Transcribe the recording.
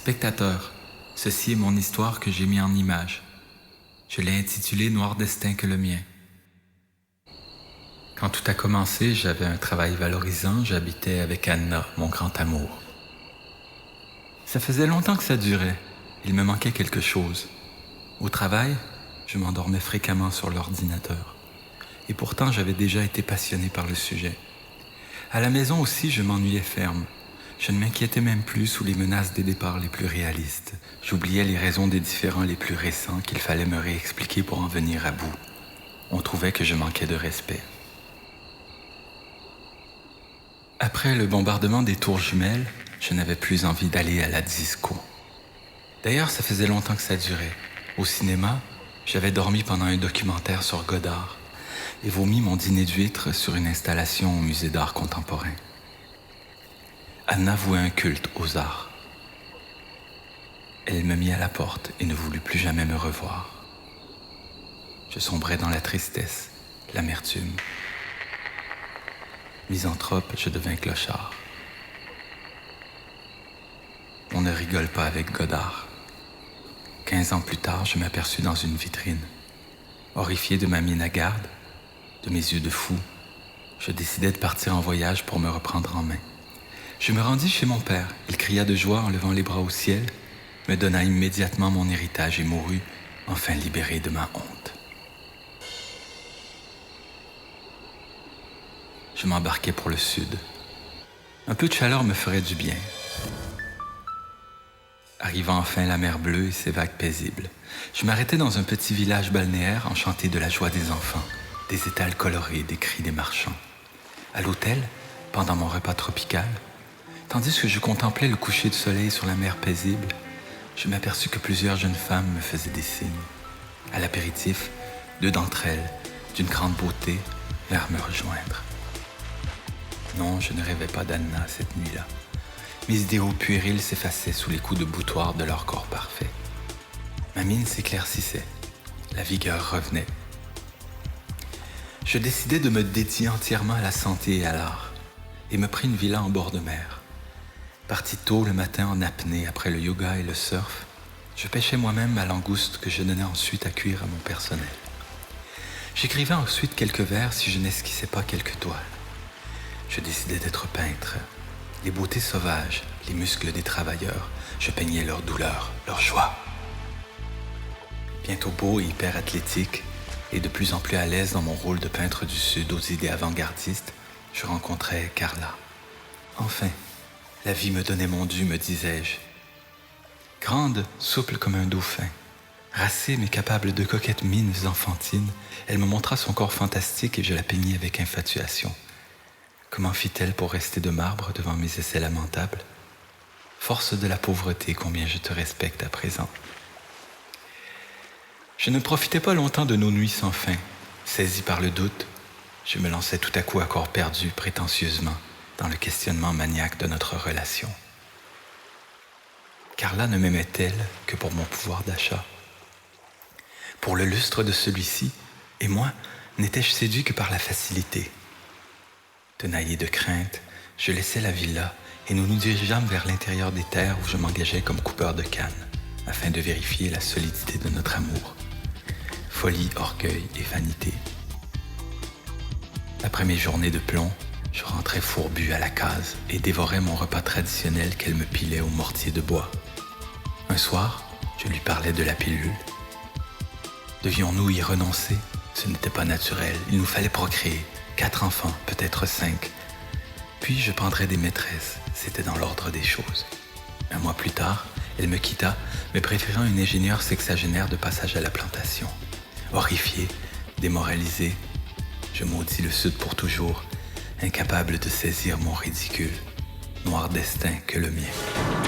Spectateur, ceci est mon histoire que j'ai mis en image. Je l'ai intitulée Noir destin que le mien. Quand tout a commencé, j'avais un travail valorisant, j'habitais avec Anna, mon grand amour. Ça faisait longtemps que ça durait, il me manquait quelque chose. Au travail, je m'endormais fréquemment sur l'ordinateur. Et pourtant, j'avais déjà été passionné par le sujet. À la maison aussi, je m'ennuyais ferme. Je ne m'inquiétais même plus sous les menaces des départs les plus réalistes. J'oubliais les raisons des différends les plus récents qu'il fallait me réexpliquer pour en venir à bout. On trouvait que je manquais de respect. Après le bombardement des tours jumelles, je n'avais plus envie d'aller à la disco. D'ailleurs, ça faisait longtemps que ça durait. Au cinéma, j'avais dormi pendant un documentaire sur Godard et vomi mon dîner d'huîtres sur une installation au musée d'art contemporain. Anna vouait un culte aux arts. Elle me mit à la porte et ne voulut plus jamais me revoir. Je sombrais dans la tristesse, l'amertume. Misanthrope, je devins clochard. On ne rigole pas avec Godard. 15 ans plus tard, je m'aperçus dans une vitrine. Horrifié de ma mine à garde, de mes yeux de fou, je décidai de partir en voyage pour me reprendre en main. Je me rendis chez mon père. Il cria de joie en levant les bras au ciel, me donna immédiatement mon héritage et mourut, enfin libéré de ma honte. Je m'embarquai pour le sud. Un peu de chaleur me ferait du bien. Arrivant enfin la mer bleue et ses vagues paisibles, je m'arrêtai dans un petit village balnéaire enchanté de la joie des enfants, des étals colorés, des cris des marchands. À l'hôtel, pendant mon repas tropical, tandis que je contemplais le coucher de soleil sur la mer paisible, je m'aperçus que plusieurs jeunes femmes me faisaient des signes. À l'apéritif, 2 d'entre elles, d'une grande beauté, vinrent me rejoindre. Non, je ne rêvais pas d'Anna cette nuit-là. Mes idéaux puérils s'effaçaient sous les coups de boutoir de leur corps parfait. Ma mine s'éclaircissait, la vigueur revenait. Je décidai de me dédier entièrement à la santé et à l'art, et me pris une villa en bord de mer. Parti tôt le matin en apnée après le yoga et le surf, je pêchais moi-même ma langouste que je donnais ensuite à cuire à mon personnel. J'écrivais ensuite quelques vers si je n'esquissais pas quelques toiles. Je décidai d'être peintre. Les beautés sauvages, les muscles des travailleurs, je peignais leur douleur, leur joie. Bientôt beau et hyper athlétique, et de plus en plus à l'aise dans mon rôle de peintre du Sud aux idées avant-gardistes, je rencontrai Carla. Enfin, la vie me donnait mon dû, me disais-je. Grande, souple comme un dauphin, racée mais capable de coquettes mines enfantines, elle me montra son corps fantastique et je la peignis avec infatuation. Comment fit-elle pour rester de marbre devant mes essais lamentables? Force de la pauvreté, combien je te respecte à présent. Je ne profitais pas longtemps de nos nuits sans fin. Saisi par le doute, je me lançais tout à coup à corps perdu, prétentieusement, dans le questionnement maniaque de notre relation. Carla ne m'aimait-elle que pour mon pouvoir d'achat? Pour le lustre de celui-ci, et moi, n'étais-je séduit que par la facilité? Tenaillé de crainte, je laissai la villa et nous nous dirigeâmes vers l'intérieur des terres où je m'engageais comme coupeur de canne, afin de vérifier la solidité de notre amour. Folie, orgueil et vanité. Après mes journées de plomb, je rentrais fourbu à la case et dévorais mon repas traditionnel qu'elle me pilait au mortier de bois. Un soir, je lui parlais de la pilule. Devions-nous y renoncer? Ce n'était pas naturel, il nous fallait procréer. 4 enfants, peut-être 5. Puis je prendrais des maîtresses, c'était dans l'ordre des choses. Un mois plus tard, elle me quitta, me préférant une ingénieure sexagénaire de passage à la plantation. Horrifié, démoralisé, je maudis le Sud pour toujours, incapable de saisir mon ridicule. Noir destin que le mien.